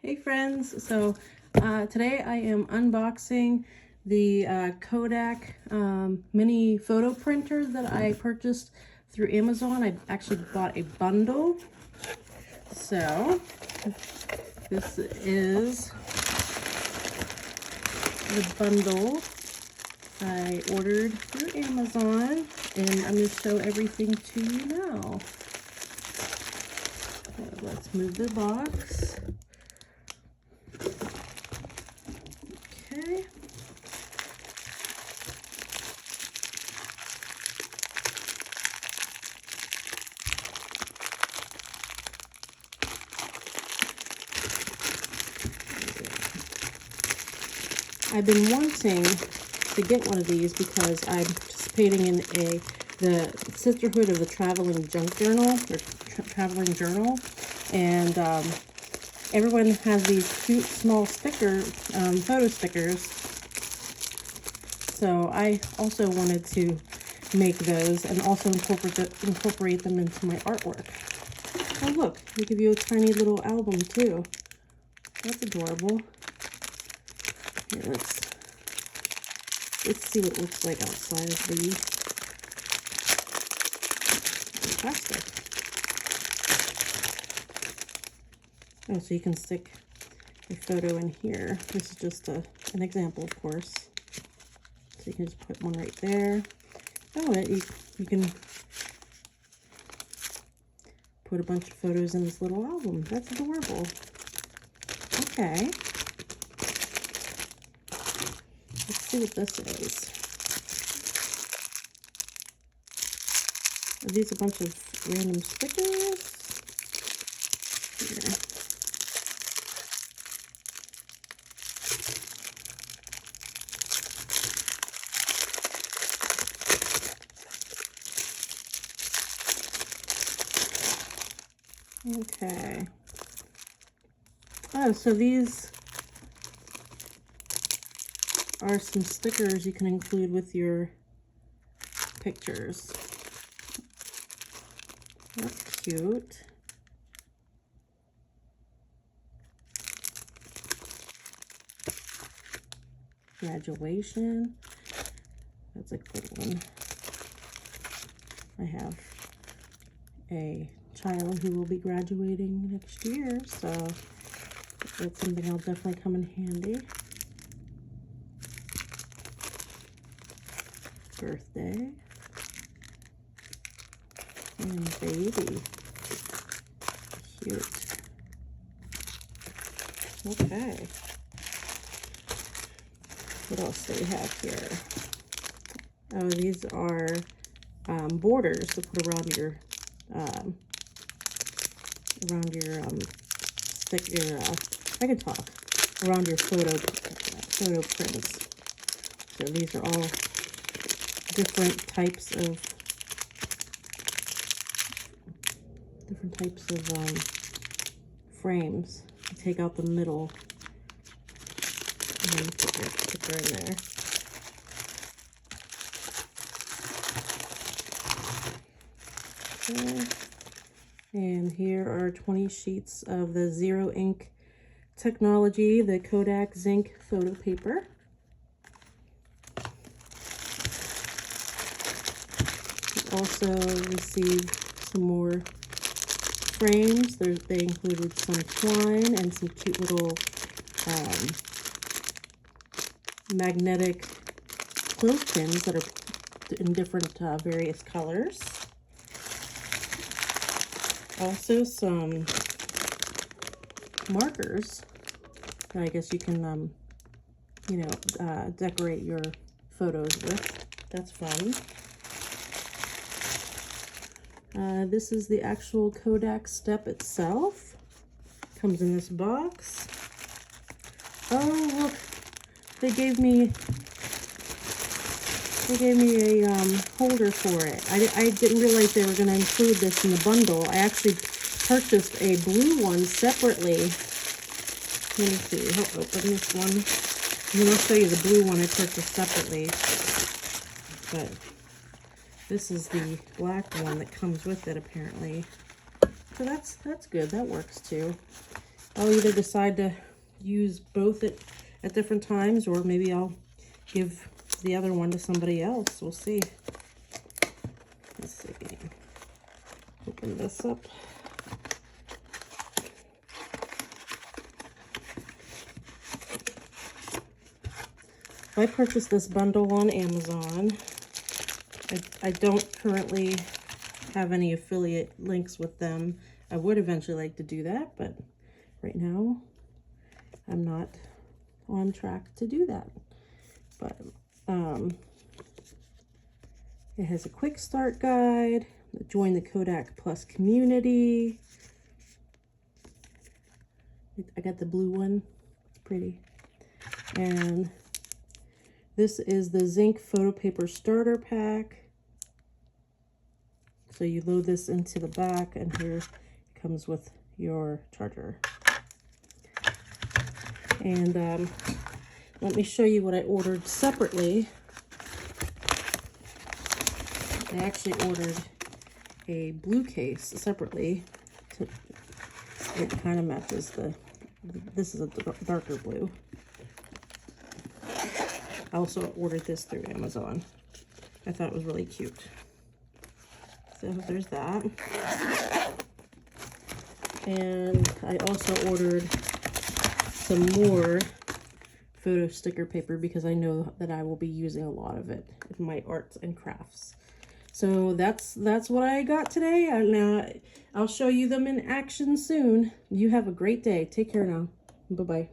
Hey friends, so today I am unboxing the Kodak mini photo printer that I purchased through Amazon. I actually bought a bundle. So this is the bundle I ordered through Amazon, and I'm going to show everything to you now. So let's move the box. Okay. I've been wanting to get one of these because I'm participating in the Sisterhood of the Traveling Junk Journal, or Traveling Journal, and everyone has these cute small photo stickers. So I also wanted to make those and also incorporate them into my artwork. Oh look, they give you a tiny little album too. That's adorable. Here, let's see what it looks like outside of the plastic. Oh, so you can stick a photo in here. This is just an example, of course. So you can just put one right there. Oh, you can put a bunch of photos in this little album. That's adorable. Okay. Let's see what this is. Are these a bunch of random stickers? Here. Okay. Oh, so these are some stickers you can include with your pictures. That's cute. Graduation. That's a good one. I have a child who will be graduating next year, so that's something that'll definitely come in handy. Birthday. And baby. Cute. Okay. What else do we have here? Oh, these are borders to put around your I can talk, around your photo prints. So these are all different types of frames. You take out the middle and then put your sticker in there. Okay. And here are 20 sheets of the zero ink technology, the Kodak zinc photo paper. We also received some more frames. They included some twine and some cute little magnetic clothespins that are in different various colors. Also some markers that I guess you can, decorate your photos with. That's fun. This is the actual Kodak step itself. Comes in this box. Oh, look, they gave me a holder for it. I didn't realize they were going to include this in the bundle. I actually purchased a blue one separately. Let me see. I'll open this one. And then I'll show you the blue one I purchased separately. But this is the black one that comes with it, apparently. So that's good. That works too. I'll either decide to use both at different times, or maybe I'll give the other one to somebody else. We'll see. Let's see. Open this up. I purchased this bundle on Amazon. I don't currently have any affiliate links with them. I would eventually like to do that, but right now I'm not on track to do that. But it has a quick start guide, join the Kodak Plus community. I got the blue one, it's pretty. And this is the zinc photo paper starter pack. So you load this into the back, and here it comes with your charger. And let me show you what I ordered separately. I actually ordered a blue case separately. It kind of matches this is a darker blue. I also ordered this through Amazon. I thought it was really cute. So there's that. And I also ordered some more photo sticker paper because I know that I will be using a lot of it in my arts and crafts. So that's what I got today. Now I'll show you them in action soon. You have a great day. Take care now. Bye-bye.